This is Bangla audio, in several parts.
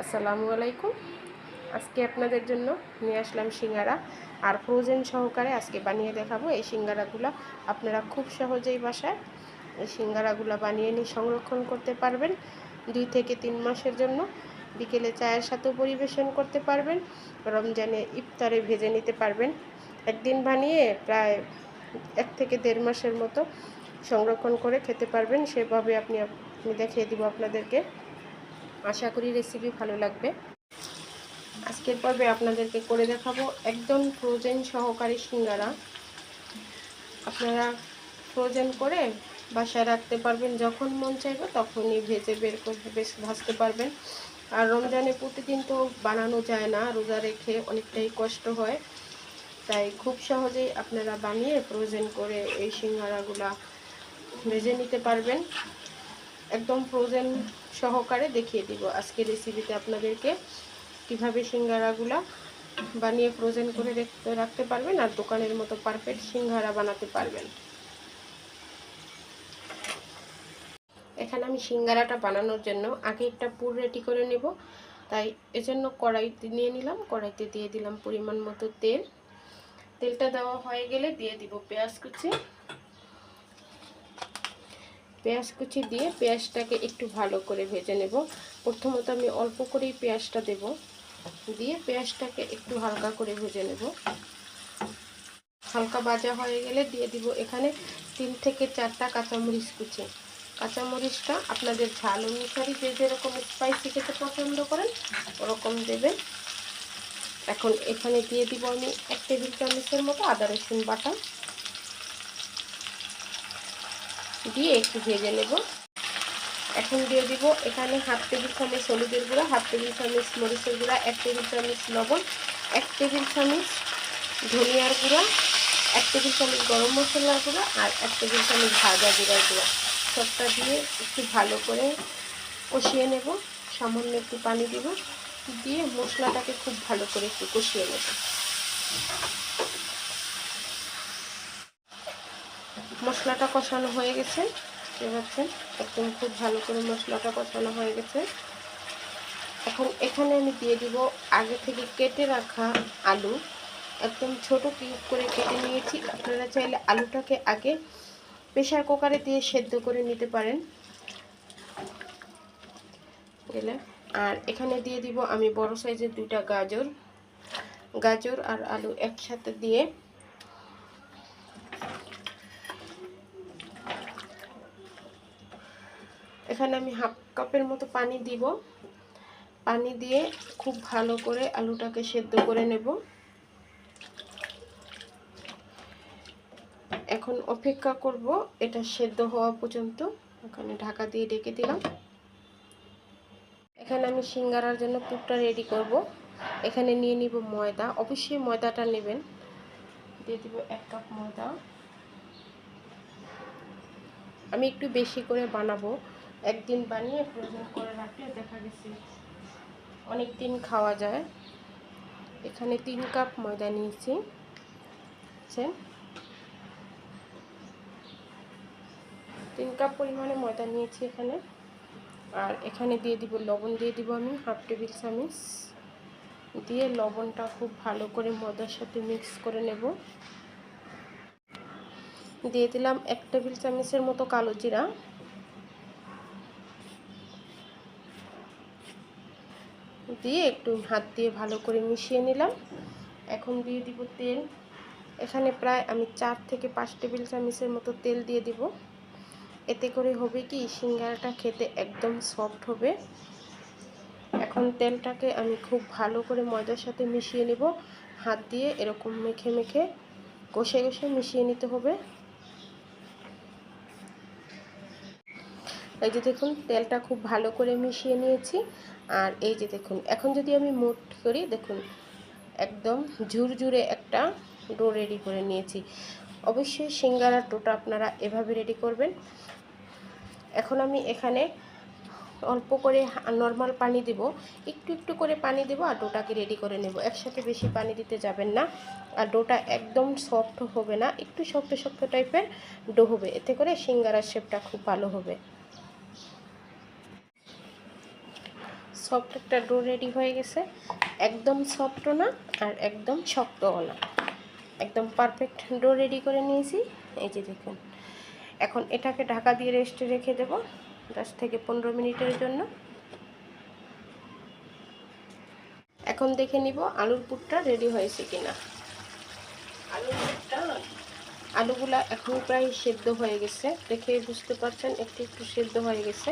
আসসালামু আলাইকুম। আজকে আপনাদের জন্য নিয়ে আসলাম সিঙ্গারা আর ফ্রোজেন সহকারে আজকে বানিয়ে দেখাবো। এই সিঙ্গারাগুলো আপনারা খুব সহজেই বাসায় এই সিঙ্গারাগুলো বানিয়ে নিয়ে সংরক্ষণ করতে পারবেন 2 থেকে 3 মাসের জন্য। বিকেলে চায়ের সাথেও পরিবেশন করতে পারবেন, রমজানে ইফতারে ভেজে নিতে পারবেন। একদিন বানিয়ে প্রায় 1 থেকে 1.5 মাসের মতো সংরক্ষণ করে খেতে পারবেন। সেভাবে আমি দেখিয়ে দিব আপনাদেরকে। আশা করি রেসিপি ভালো লাগবে। আজকের পর্বে আপনাদেরকে করে দেখাবো একদম ফ্রোজেন সহকারী সিঙ্গারা। আপনারা ফ্রোজেন করে বাসায় রাখতে পারবেন, যখন মন চাইবে তখনই ভেজে বের করে বেশ ভাজতে পারবেন। আর রমজানে প্রতিদিন তো বানানো যায় না, রোজা রেখে অনেকটাই কষ্ট হয়, তাই খুব সহজেই আপনারা বানিয়ে ফ্রোজেন করে এই সিঙ্গারাগুলা ভেজে নিতে পারবেন। একদম ফ্রোজেন সহকারে দেখিয়ে দিব আজকের রেসিপিতে আপনাদেরকে কিভাবে সিঙ্গারাগুলা বানিয়ে ফ্রোজেন করে রাখতে পারবেন আর দোকানের মতো পারফেক্ট সিঙ্গারা বানাতে পারবেন। এখানে আমি সিঙ্গারাটা বানানোর জন্য আগে একটা পুর রেডি করে নেব, তাই এজন্য কড়াইতে নিয়ে নিলাম। কড়াইতে দিয়ে দিলাম পরিমাণ মতো তেল। তেলটা দেওয়া হয়ে গেলে দিয়ে দিব পেঁয়াজ কুচি। পেঁয়াজ কুচি দিয়ে পেঁয়াজটাকে একটু ভালো করে ভেজে নেব। প্রথমত আমি অল্প করেই পেঁয়াজটা দেব, দিয়ে পেঁয়াজটাকে একটু হালকা করে ভেজে নেব। হালকা ভাজা হয়ে গেলে দিয়ে দিব এখানে 3 থেকে 4টা কাঁচামরিচ কুচি। কাঁচামরিচটা আপনাদের ঝাল অনুসারে যে যেরকম স্পাইসি খেতে পছন্দ করেন ওরকম দেবেন। এখন এখানে দিয়ে দিব আমি 1 টেবিল চামচের মতো আদা রসুন বাটা, দিয়ে একটু ভেজে নেব। এখন দিয়ে দিব এখানে 1/2 টেবিল চামচ হলুদের গুঁড়া, 1/2 টেবিল চামচ মরিচের গুঁড়া, 1 টেবিল চামচ লবণ, 1 টেবিল চামচ ধনিয়ার গুঁড়া, 1 টেবিল চামচ গরম মশলার গুঁড়া আর 1 টেবিল চামচ ভাজা জিরার গুঁড়া। সবটা দিয়ে একটু ভালো করে কষিয়ে নেব। সামান্য একটু পানি দিব, দিয়ে মশলাটাকে খুব ভালো করে একটু কষিয়ে নেব। মশলাটা কষানো হয়ে গেছে, দেখতে পাচ্ছেন একদম খুব ভালো করে মশলাটা কষানো হয়ে গেছে। এখন এখানে আমি দিয়ে দিব আগে থেকে কেটে রাখা আলু। একদম ছোট কিউব করে কেটে নিয়েছি। আপনারা চাইলে আলুটাকে আগে প্রেসার কুকারে দিয়ে সেদ্ধ করে নিতে পারেন গেলে। আর এখানে দিয়ে দিব আমি বড় সাইজের 2টা গাজর আর আলু একসাথে দিয়ে এখানে আমি 1/2 কাপের মতো পানি দিব। পানি দিয়ে খুব ভালো করে আলুটাকে সেদ্ধ করে নেব। এখন অপেক্ষা করব এটা সেদ্ধ হওয়া পর্যন্ত। এখানে ঢাকা দিয়ে ঢেকে দিলাম। এখানে আমি সিঙ্গারার জন্য পুরটা রেডি করব। এখানে নিয়ে নিব ময়দা, অবশ্যই ময়দাটা নেবেন। দিয়ে দিব 1 কাপ ময়দা। আমি একটু বেশি করে বানাবো, একদিন বানিয়ে ফ্রোজেন করে রাখলে দেখা গেছে অনেক দিন খাওয়া যায়। এখানে 3 কাপ ময়দা নিয়েছি, 3 কাপ পরিমাণে ময়দা নিয়েছি এখানে। আর এখানে দিয়ে দিব লবণ, দিয়ে দিব আমি 1/2 টেবিল চামচ। দিয়ে লবণটা খুব ভালো করে ময়দার সাথে মিক্স করে নেব। দিয়ে দিলাম 1 টেবিল চামচের মতো কালো জিরা। দিয়ে একটু হাত দিয়ে ভালো করে মিশিয়ে নিলাম। এখন দিয়ে দিব তেল। এখানে প্রায় আমি 4 থেকে 5 টেবিল চামচের মতো তেল দিয়ে দিব। এতে করে হবে কি সিঙ্গারাটা খেতে একদম সফট হবে। এখন তেলটাকে আমি খুব ভালো করে ময়দার সাথে মিশিয়ে নেব। হাত দিয়ে এরকম মেখে মেখে কষে কষে মিশিয়ে নিতে হবে। এই যে দেখুন তেলটা খুব ভালো করে মিশিয়ে নিয়েছি। আর এই যে দেখুন এখন যদি আমি মুঠ করি, দেখুন একদম ঝুরঝুরে একটা ডো রেডি করে নিয়েছি। অবশ্যই সিঙ্গারার ডোটা আপনারা এভাবে রেডি করবেন। এখন আমি এখানে অল্প করে নর্মাল পানি দেব, একটু একটু করে পানি দেব আর ডোটাকে রেডি করে নেব। একসাথে বেশি পানি দিতে যাবেন না। আর ডোটা একদম সফট হবে না, একটু শক্ত শক্ত টাইপের ডো হবে, এতে করে সিঙ্গারার শেপটা খুব ভালো হবে। সফট একটা ডো রেডি হয়ে গেছে। একদম সফটও না আর একদম শক্তও না, একদম পারফেক্ট ডো রেডি করে নিয়েছি। এই যে দেখুন, এখন এটাকে ঢাকা দিয়ে রেস্টে রেখে দেব 10 থেকে 15 মিনিটের জন্য। এখন দেখে নিব আলুর পুরটা রেডি হয়েছে কিনা। আলুগুলা এখন প্রায় সেদ্ধ হয়ে গেছে, দেখে বুঝতে পারছেন একটু একটু সেদ্ধ হয়ে গেছে।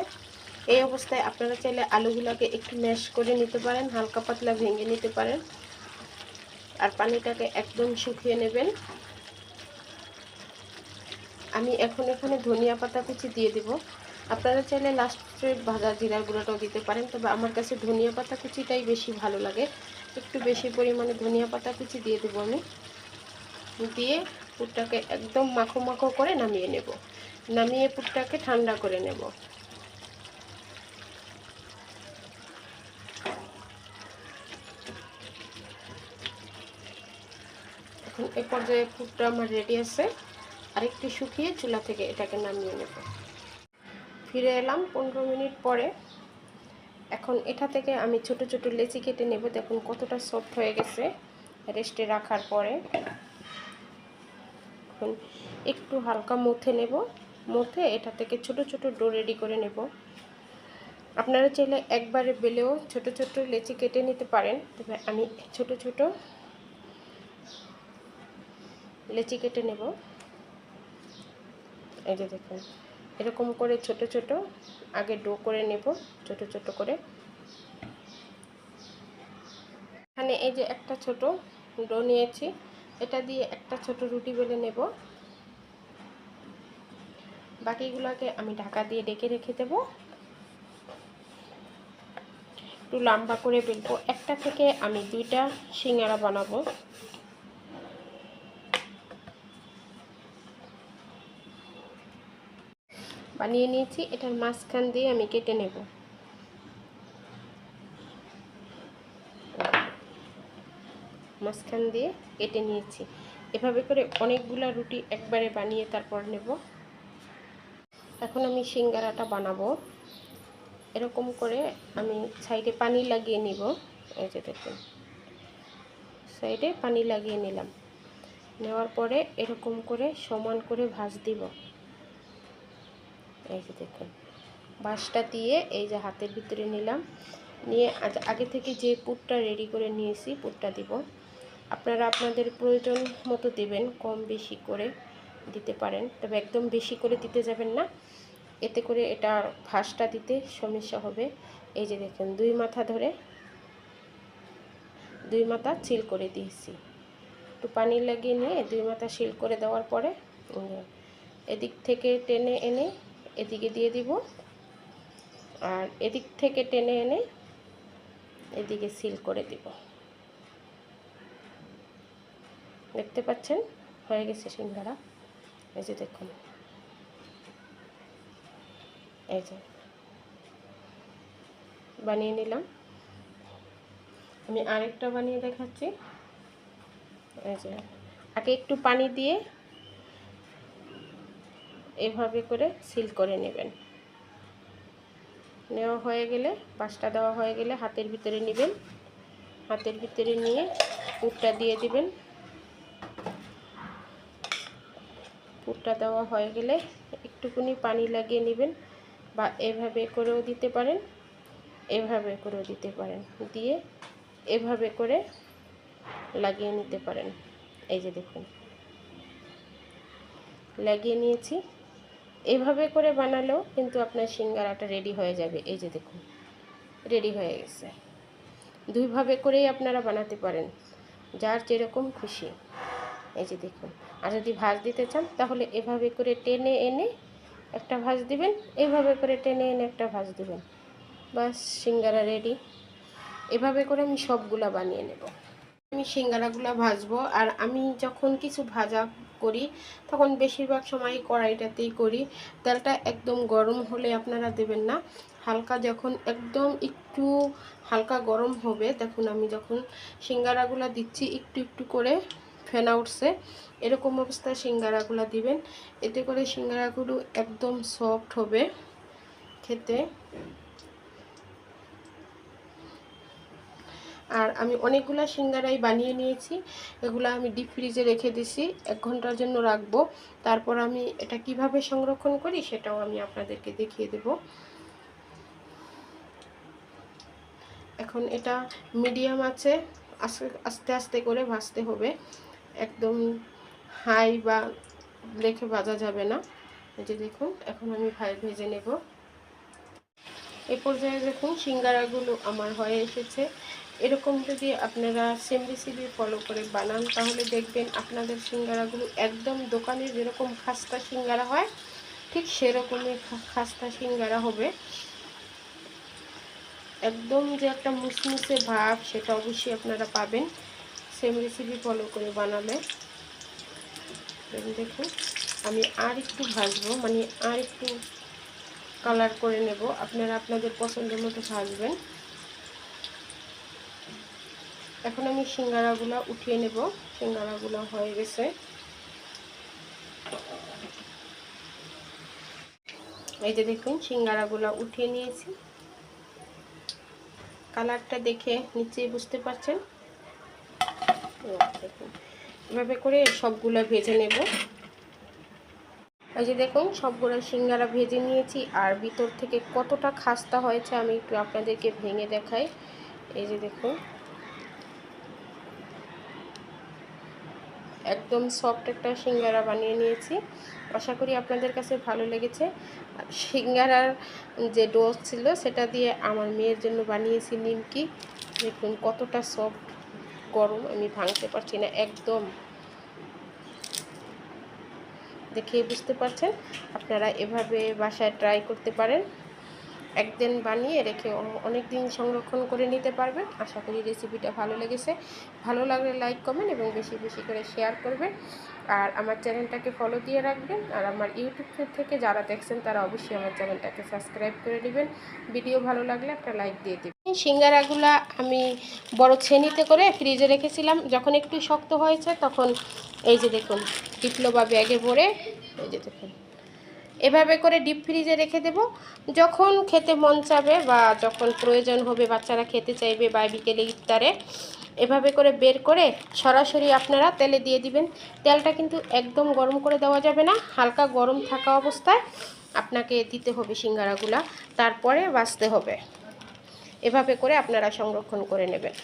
এই অবস্থায় আপনারা চাইলে আলুগুলাকে একটু ম্যাশ করে নিতে পারেন, হালকা পাতলা ভেঙে নিতে পারেন, আর পানিটাকে একদম শুকিয়ে নেবেন। আমি এখন এখানে ধনিয়া পাতা কুচি দিয়ে দেব। আপনারা চাইলে লাস্টে ভাজা জিরার গুঁড়োটাও দিতে পারেন, তবে আমার কাছে ধনিয়া পাতা কুচিটাই বেশি ভালো লাগে। একটু বেশি পরিমাণে ধনিয়া পাতা কুচি দিয়ে দেবো আমি। দিয়ে পুরটাকে একদম মাখো মাখো করে নামিয়ে নেব। নামিয়ে পুরটাকে ঠান্ডা করে নেব। এখন এ পর্যায়ে পুরটা আমার রেডি আছে, আরেকটু শুকিয়ে চুলা থেকে এটাকে নামিয়ে নেব। ফিরে এলাম 15 মিনিট পরে। এখন এটা থেকে আমি ছোট ছোট লেচি কেটে নেব। দেখুন কতটা সফট হয়ে গেছে রেস্টে রাখার পরে। এখন একটু হালকা মথে নেব, মথে এটা থেকে ছোট ছোট ডো রেডি করে নেব। আপনারা চাইলে একবারে বেলেও ছোট ছোট লেচি কেটে নিতে পারেন, তবে আমি ছোট ছোট লেচি কেটে নেব। এই যে দেখুন, এরকম করে ছোট ছোট আগে ডো করে নেব, ছোট ছোট করে। এখানে এই যে একটা ছোট ডো নিয়েছি, এটা দিয়ে একটা ছোট রুটি বেলে নেব। বাকিগুলোকে আমি ঢাকা দিয়ে ডেকে রেখে দেব। একটু লম্বা করে বেলবো। একটা থেকে আমি 2টা সিঙ্গারা বানাবো। বানিয়ে নিয়েছি, এটার মাঝখান দিয়ে আমি কেটে নেব। মাঝখান দিয়ে কেটে নিয়েছি। এভাবে করে অনেকগুলা রুটি একবারে বানিয়ে তারপর নেব। এখন আমি সিঙ্গারাটা বানাবো। এরকম করে আমি সাইডে পানি লাগিয়ে নিব। এই যে দেখুন, সাইডে পানি লাগিয়ে নিলাম। নেওয়ার পরে এরকম করে সমান করে ভাঁজ দিব। এই যে দেখুন, ভাঁজটা দিয়ে এই যে হাতের ভিতরে নিলাম, নিয়ে আগে থেকে যে পুরটা রেডি করে নিয়েছি পুরটা দিব। আপনারা আপনাদের প্রয়োজন মতো দেবেন, কম বেশি করে দিতে পারেন, তবে একদম বেশি করে দিতে যাবেন না, এতে করে এটা ভাঁজটা দিতে সমস্যা হবে। এই যে দেখুন, 2 মাথা ধরে 2 মাথা সিল করে দিয়েছি। একটু পানি লাগিয়ে নিয়ে 2 মাথা সিল করে দেওয়ার পরে এদিক থেকে টেনে এনে এদিকে দিয়ে দিব, আর এদিক থেকে টেনে এনে এদিকে সিল করে দিব। দেখতে পাচ্ছেন হয়ে গেছে সিঙ্গারা। এই যে দেখুন, এই যে বানিয়ে নিলাম। আমি আরেকটা বানিয়ে দেখাচ্ছি। এই যে আগে একটু পানি দিয়ে এভাবে করে সিল করে নেবেন। নেওয়া হয়ে গেলে, পাঁচটা দেওয়া হয়ে গেলে হাতের ভিতরে নেবেন। হাতের ভিতরে নিয়ে পুরটা দিয়ে দিবেন। পুরটা দেওয়া হয়ে গেলে একটুখানি পানি লাগিয়ে নেবেন, বা এভাবে করেও দিতে পারেন, এভাবে করেও দিতে পারেন, দিয়ে এভাবে করে লাগিয়ে নিতে পারেন। এই যে দেখুন, লাগিয়ে নিয়েছি। এভাবে করে বানালেও কিন্তু আপনার সিঙ্গারাটা রেডি হয়ে যাবে। এই যে দেখুন, রেডি হয়ে গেছে। 2 ভাবে করেই আপনারা বানাতে পারেন, যার যেরকম খুশি। এই যে দেখুন, আর যদি ভাঁজ দিতে চান তাহলে এভাবে করে টেনে এনে একটা ভাঁজ দিবেন, এইভাবে করে টেনে এনে একটা ভাঁজ দিবেন, বাস সিঙ্গারা রেডি। এভাবে করে আমি সবগুলা বানিয়ে নেব। আমি সিঙ্গারাগুলো ভাজবো, আর আমি যখন কিছু ভাজা করি তখন বেশিরভাগ সময় কড়াইটাতেই করি। তেলটা একদম গরম হলে আপনারা দেবেন না, হালকা যখন একদম একটু হালকা গরম হবে, দেখুন আমি যখন সিঙ্গারাগুলো দিচ্ছি একটু একটু করে ফেনা উঠছে, এরকম অবস্থায় সিঙ্গারাগুলো দিবেন। এতে করে সিঙ্গারাগুলো একদম সফট হবে খেতে। আর আমি অনেকগুলা সিঙ্গারাই বানিয়ে নিয়েছি। এগুলো আমি ডিপ ফ্রিজে রেখে দিছি, 1 ঘন্টার জন্য রাখবো। তারপর আমি এটা কিভাবে সংরক্ষণ করি সেটাও আমি আপনাদেরকে দেখিয়ে দেব। এখন এটা মিডিয়াম আছে আস্তে আস্তে করে ভাজতে হবে, একদম হাই বা রেখে ভাজা যাবে না। এই যে দেখুন, এখন আমি ভেজে নেব। এই পর্যায়ে দেখুন সিঙ্গারাগুলো আমার হয়ে এসেছে। এরকম যদি আপনারা সেম রেসিপি ফলো করে বানান তাহলে দেখবেন আপনাদের সিঙ্গারাগুলো একদম দোকানে যেরকম খাস্তা সিঙ্গারা হয় ঠিক সেরকমই খাস্তা সিঙ্গারা হবে। একদম যে একটা মুসমুসে ভাব সেটা অবশ্যই আপনারা পাবেন সেম রেসিপি ফলো করে বানালে। দেখুন আমি আর একটু ভাজবো, মানে আর একটু কালার করে নেব, আপনারা আপনাদের পছন্দের মতো ভাজবেন। এখন আমি সিঙ্গারাগুলো উঠিয়ে নেব। সিঙ্গারাগুলো হয়ে গেছে। এই যে দেখুন সিঙ্গারাগুলো উঠিয়ে নিয়েছি। কালারটা দেখে নিচেই বুঝতে পারছেন। দেখুন এভাবে করে সবগুলো ভেজে নেব। এই যে দেখুন সবগুলো সিঙ্গারা ভেজে নিয়েছি, আর ভিতর থেকে কতটা খাস্তা হয়েছে আমি একটু আপনাদেরকে ভেঙে দেখাই। এই যে দেখুন একদম সফট একটা সিঙ্গারা বানিয়ে নিয়েছি। আশা করি আপনাদের কাছে ভালো লেগেছে। সিঙ্গারার যে ডো ছিল সেটা দিয়ে আমার মেয়ের জন্য বানিয়েছি নিমকি। দেখুন কতটা সফট, গরম, আমি ভাঙতে পারছি না, একদম দেখে বুঝতে পারছেন। আপনারা এভাবে বাসায় ট্রাই করতে পারেন, একদিন বানিয়ে রেখে অনেক দিন সংরক্ষণ করে নিতে পারবেন। আশা করি রেসিপিটা ভালো লেগেছে। ভালো লাগলে লাইক কমেন্ট এবং বেশি বেশি করে শেয়ার করবেন। আর আমার চ্যানেলটাকে ফলো দিয়ে রাখবেন। আর আমার ইউটিউব থেকে যারা দেখছেন তারা অবশ্যই আমার চ্যানেলটাকে সাবস্ক্রাইব করে নেবেন। ভিডিও ভালো লাগলে একটা লাইক দিয়ে দেবেন। সিঙ্গারাগুলা আমি বড় ছেনিতে করে ফ্রিজে রেখেছিলাম, যখন একটু শক্ত হয়েছে তখন এই যে দেখুন টিপলো বা ব্যাগে ভরে এই যে দেখুন এভাবে করে ডিপ ফ্রিজে রেখে দেব। যখন খেতে মন চাবে বা যখন প্রয়োজন হবে, বাচ্চারা খেতে চাইবে বা বিকেলে ইফতারে, এভাবে করে বের করে সরাসরি আপনারা তেলে দিয়ে দিবেন। তেলটা কিন্তু একদম গরম করে দেওয়া যাবে না, হালকা গরম থাকা অবস্থায় আপনাকে দিতে হবে সিঙ্গারাগুলা, তারপরে ভাজতে হবে। এভাবে করে আপনারা সংরক্ষণ করে নেবেন।